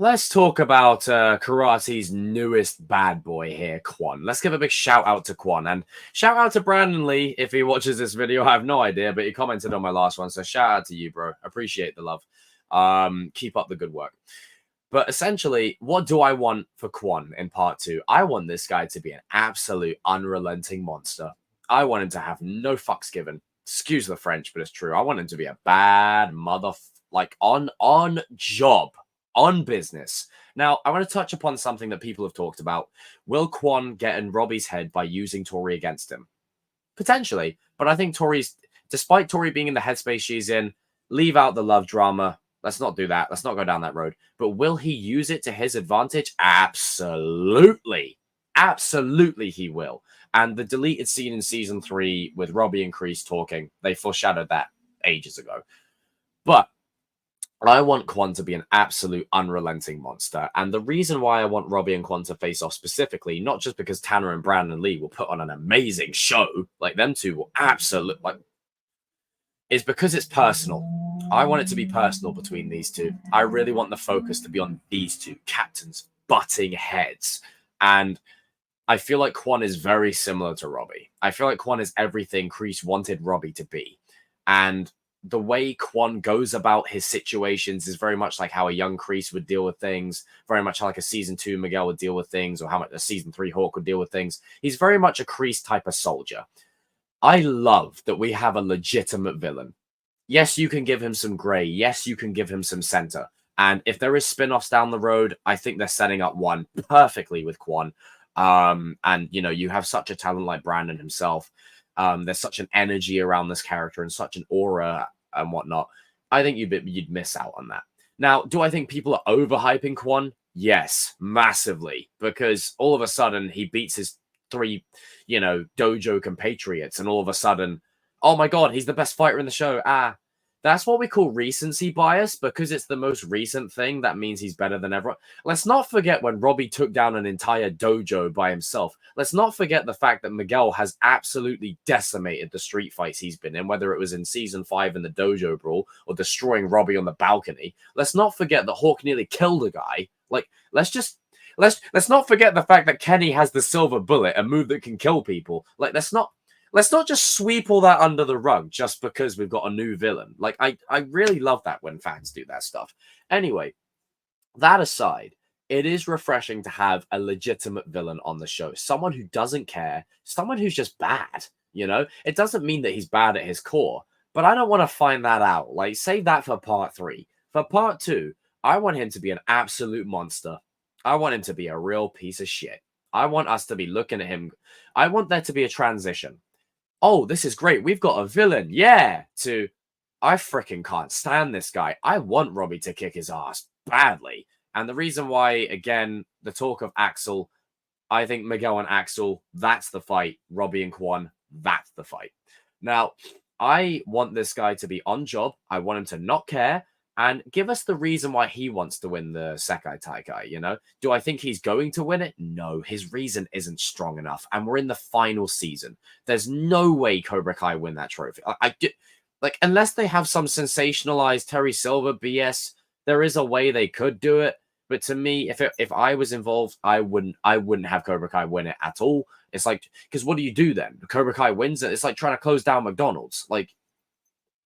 Let's talk about karate's newest bad boy here, Kwon. Let's give a big shout out to Kwon, and shout out to Brandon Lee if he watches this video. I have no idea, but he commented on my last one, so shout out to you, bro. Appreciate the love. Keep up the good work. But essentially, what do I want for Kwon in part 2? I want this guy to be an absolute unrelenting monster. I want him to have no fucks given. Excuse the French, but it's true. I want him to be a bad mother, like on job, on business. Now, I want to touch upon something that people have talked about. Will Kwon get in Robbie's head by using Tori against him? Potentially, but I think despite Tori being in the headspace she's in, leave out the love drama. Let's not do that. Let's not go down that road. But will he use it to his advantage? Absolutely. Absolutely he will. And the deleted scene in season 3 with Robbie and Kreese talking, they foreshadowed that ages ago. But I want Quan to be an absolute unrelenting monster. And the reason why I want Robbie and Quan to face off specifically, not just because Tanner and Brandon Lee will put on an amazing show, like them two will absolutely, like, is because it's personal. I want it to be personal between these two. I really want the focus to be on these two captains butting heads. And I feel like Quan is very similar to Robbie. I feel like Quan is everything Kreese wanted Robbie to be. And the way Quan goes about his situations is very much like how a young Kreese would deal with things, very much like a season 2 Miguel would deal with things, or how much a season 3 Hawk would deal with things. He's very much a Kreese type of soldier. I love that we have a legitimate villain. Yes, you can give him some gray. Yes, you can give him some center. And if there is spin-offs down the road, I think they're setting up one perfectly with Quan. And, you know, you have such a talent like Brandon himself. There's such an energy around this character and such an aura and whatnot. I think you'd miss out on that. Now, do I think people are overhyping Quan? Yes, massively. Because all of a sudden, he beats his 3, dojo compatriots, and all of a sudden, oh my god, he's the best fighter in the show. That's what we call recency bias. Because it's the most recent thing, that means he's better than everyone. Let's not forget when Robbie took down an entire dojo by himself. Let's not forget the fact that Miguel has absolutely decimated the street fights he's been in, whether it was in season 5 in the dojo brawl or destroying Robbie on the balcony. Let's not forget that Hawk nearly killed a guy. Like, let's not forget the fact that Kenny has the silver bullet, a move that can kill people. Like, let's not just sweep all that under the rug just because we've got a new villain. Like, I really love that when fans do that stuff. Anyway, that aside, it is refreshing to have a legitimate villain on the show. Someone who doesn't care, someone who's just bad, It doesn't mean that he's bad at his core, but I don't want to find that out. Like, save that for part 3. For part 2, I want him to be an absolute monster. I want him to be a real piece of shit. I want us to be looking at him. I want there to be a transition. Oh, this is great. We've got a villain. Yeah. To, I freaking can't stand this guy. I want Robbie to kick his ass badly. And the reason why, again, the talk of Axel, I think Miguel and Axel, that's the fight. Robbie and Quan, that's the fight. Now, I want this guy to be on job. I want him to not care and give us the reason why he wants to win the Sekai Taikai, Do I think he's going to win it? No, his reason isn't strong enough. And we're in the final season. There's no way Cobra Kai win that trophy. Like, unless they have some sensationalized Terry Silver BS, there is a way they could do it. But to me, if I was involved, I wouldn't have Cobra Kai win it at all. It's like, because what do you do then? Cobra Kai wins it. It's like trying to close down McDonald's. Like,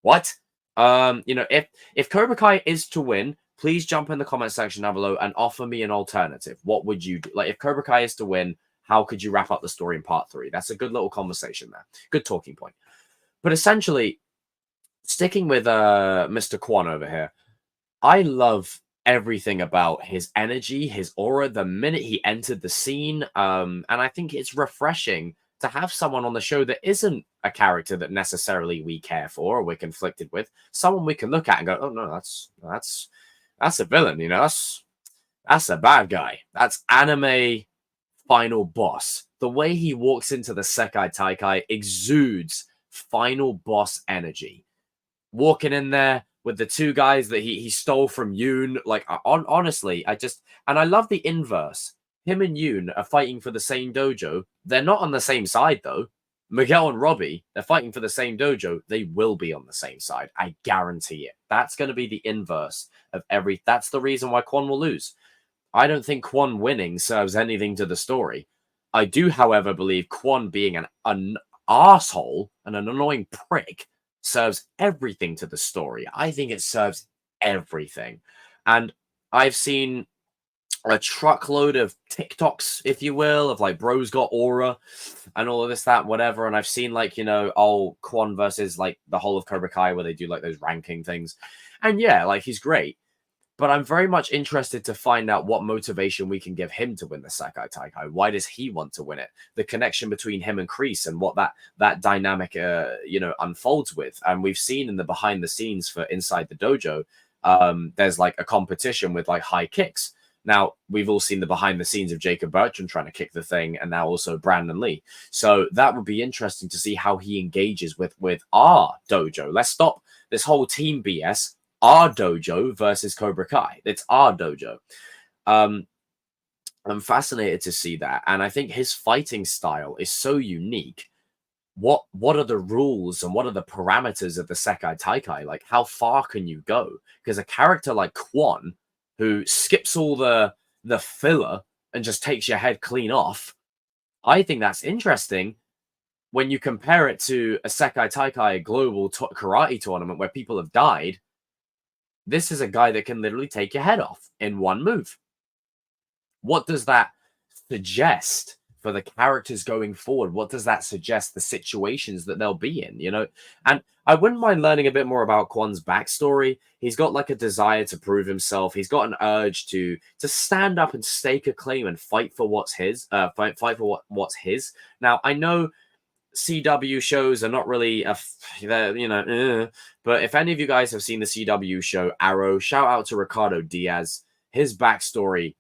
what? If Cobra Kai is to win, please jump in the comment section down below and offer me an alternative. What would you do? Like, if Cobra Kai is to win, how could you wrap up the story in part 3? That's a good little conversation there. Good talking point. But essentially, sticking with Mr. Quan over here, I love everything about his energy, his aura, the minute he entered the scene. And I think it's refreshing to have someone on the show that isn't a character that necessarily we care for or we're conflicted with. Someone we can look at and go, oh no, that's a villain, that's a bad guy. That's anime final boss. The way he walks into the Sekai Taikai exudes final boss energy. Walking in there with the 2 guys that he stole from Yoon. Like, honestly, I love the inverse. Him and Yoon are fighting for the same dojo. They're not on the same side, though. Miguel and Robbie, they're fighting for the same dojo. They will be on the same side. I guarantee it. That's going to be the inverse of every. That's the reason why Kwon will lose. I don't think Kwon winning serves anything to the story. I do, however, believe Kwon being an asshole and an annoying prick serves everything to the story. I think it serves everything. And I've seen a truckload of TikToks, if you will, of like bros got aura and all of this, that, whatever. And I've seen like, you know, Quan versus like the whole of Cobra Kai where they do like those ranking things. And yeah, like he's great. But I'm very much interested to find out what motivation we can give him to win the Sekai Taikai. Why does he want to win it? The connection between him and Kreese and what that dynamic, you know, unfolds with. And we've seen in the behind the scenes for Inside the Dojo, there's like a competition with like high kicks. Now, we've all seen the behind the scenes of Jacob Bertrand trying to kick the thing, and now also Brandon Lee. So that would be interesting to see how he engages with our dojo. Let's stop this whole team BS. Our dojo versus Cobra Kai. It's our dojo. I'm fascinated to see that. And I think his fighting style is so unique. What are the rules and what are the parameters of the Sekai Taikai? Like, how far can you go? Because a character like Kwon, who skips all the filler and just takes your head clean off, I think that's interesting when you compare it to a Sekai Taikai global karate tournament where people have died. This is a guy that can literally take your head off in one move. What does that suggest for the characters going forward? What does that suggest the situations that they'll be in, you know? And I wouldn't mind learning a bit more about Kwon's backstory. He's got like a desire to prove himself. He's got an urge to stand up and stake a claim and fight for what's his, fight for what's his. Now, I know CW shows are not really, you know, but if any of you guys have seen the CW show Arrow, shout out to Ricardo Diaz. His backstory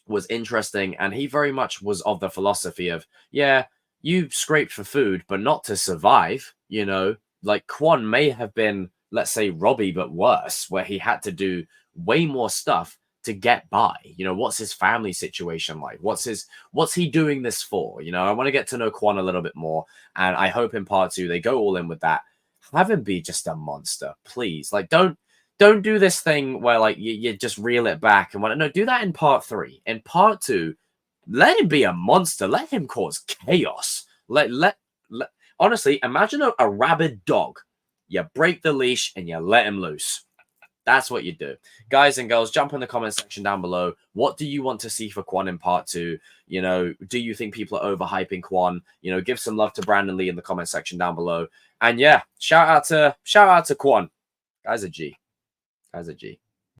was interesting, and he very much was of the philosophy of, yeah, you scraped for food, but not to survive, you know? Like, Kwon may have been, let's say, Robbie, but worse, where he had to do way more stuff to get by. You know, what's his family situation like? What's he doing this for? You know, I want to get to know Kwon a little bit more, and I hope in part 2 they go all in with that. Have him be just a monster, please. Like, don't do this thing where like you just reel it back and no, do that in part 3. In part 2, let him be a monster. Let him cause chaos. Let honestly, imagine a rabid dog. You break the leash and you let him loose. That's what you do. Guys and girls, jump in the comment section down below. What do you want to see for Kwon in part 2? You know, do you think people are overhyping Kwon? You know, give some love to Brandon Lee in the comment section down below. And yeah, shout out to Kwon. Guy's a G. Guy's a G.